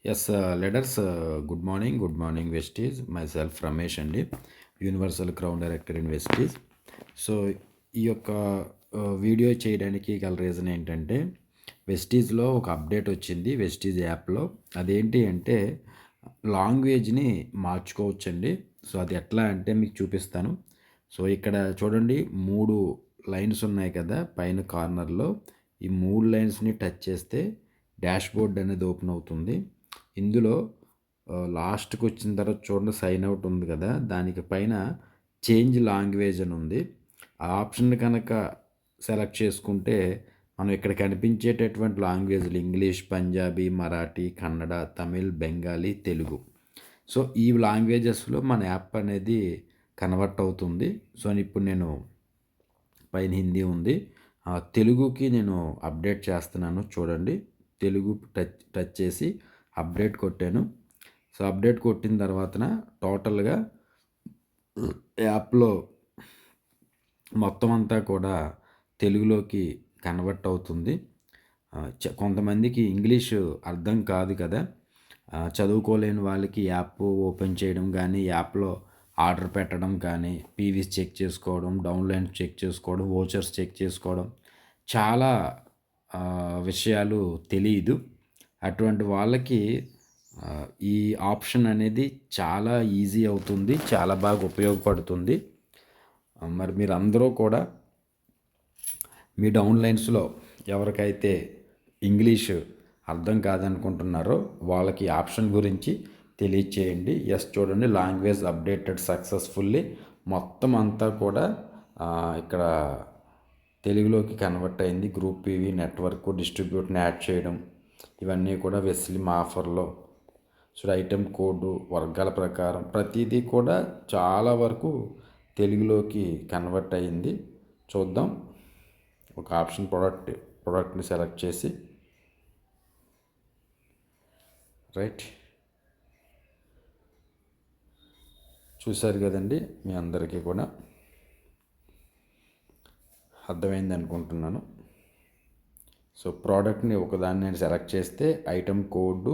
Good morning, Vestige. Myself, Ramesh అండి, universal crown director in Vestige. So ఈ యొక్క video చేయడానికి గల రీజన్ ఏంటంటే, వెస్టీజ్లో ఒక అప్డేట్ వచ్చింది వెస్టీజ్ యాప్లో. అదేంటి అంటే లాంగ్వేజ్ని మార్చుకోవచ్చండి. సో అది ఎట్లా అంటే మీకు చూపిస్తాను. సో ఇక్కడ చూడండి, 3 లైన్స్ ఉన్నాయి కదా పైన కార్నర్లో. ఈ 3 లైన్స్ని టచ్ చేస్తే డాష్ బోర్డ్ అనేది ఓపెన్ అవుతుంది. ఇందులో లాస్ట్కి వచ్చిన తర్వాత చూడండి, సైన్ అవుట్ ఉంది కదా, దానికి పైన చేంజ్ లాంగ్వేజ్ అని ఉంది. ఆ ఆప్షన్ కనుక సెలెక్ట్ చేసుకుంటే మనం ఇక్కడ కనిపించేటటువంటి లాంగ్వేజ్లు ఇంగ్లీష్, పంజాబీ, మరాఠీ, కన్నడ, తమిళ్, బెంగాలీ, తెలుగు. సో ఈ లాంగ్వేజెస్లో మన యాప్ అనేది కన్వర్ట్ అవుతుంది. సో ఇప్పుడు నేను పైన హిందీ ఉంది, తెలుగుకి నేను అప్డేట్ చేస్తున్నాను. చూడండి, తెలుగు టచ్ చేసి అప్డేట్ కొట్టాను. సో అప్డేట్ కొట్టిన తర్వాత టోటల్గా యాప్లో మొత్తం అంతా కూడా తెలుగులోకి కన్వర్ట్ అవుతుంది. కొంతమందికి ఇంగ్లీషు అర్థం కాదు కదా, చదువుకోలేని వాళ్ళకి యాప్ ఓపెన్ చేయడం కానీ, యాప్లో ఆర్డర్ పెట్టడం కానీ, పీవీస్ చెక్ చేసుకోవడం, డౌన్లైన్స్ చెక్ చేసుకోవడం, వోచర్స్ చెక్ చేసుకోవడం, చాలా విషయాలు తెలియదు. అటువంటి వాళ్ళకి ఈ ఆప్షన్ అనేది చాలా ఈజీ అవుతుంది, చాలా బాగా ఉపయోగపడుతుంది. మరి మీరు అందరూ కూడా మీ డౌన్లైన్స్లో ఎవరికైతే ఇంగ్లీషు అర్థం కాదనుకుంటున్నారో వాళ్ళకి ఆప్షన్ గురించి తెలియచేయండి. చూడండి, లాంగ్వేజ్ అప్డేటెడ్ సక్సెస్ఫుల్లీ. మొత్తం అంతా కూడా ఇక్కడ తెలుగులోకి కన్వర్ట్ అయింది. గ్రూప్ పీవీ, నెట్వర్క్, డిస్ట్రిబ్యూట్ని యాడ్ చేయడం, ఇవన్నీ కూడా వెస్లిమ్ ఆఫర్లో. సో ఐటెం కోడ్, వర్గాల ప్రకారం ప్రతిదీ కూడా చాలా వరకు తెలుగులోకి కన్వర్ట్ అయ్యింది. చూద్దాం. ఒక ఆప్షన్ ప్రోడక్ట్ని సెలెక్ట్ చేసి రైట్ చూశారు కదండి, మీ అందరికీ కూడా అర్థమైంది అనుకుంటున్నాను. సో ప్రోడక్ట్ని ఒకదాన్ని నేను సెలెక్ట్ చేస్తే ఐటెం కోడ్,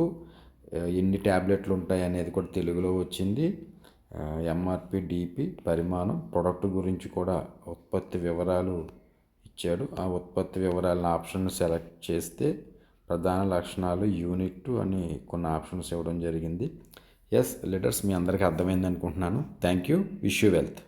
ఎన్ని ట్యాబ్లెట్లు ఉంటాయి అనేది కూడా తెలుగులో వచ్చింది. ఎంఆర్పి, డిపి, పరిమాణం, ప్రోడక్ట్ గురించి కూడా ఉత్పత్తి వివరాలు ఇచ్చాడు. ఆ ఉత్పత్తి వివరాలను ఆప్షన్ సెలెక్ట్ చేస్తే ప్రధాన లక్షణాలు, యూనిట్ అని కొన్ని ఆప్షన్స్ ఇవ్వడం జరిగింది. లీడర్స్, మీ అందరికీ అర్థమైంది అనుకుంటున్నాను. Thank you. Wish you wealth.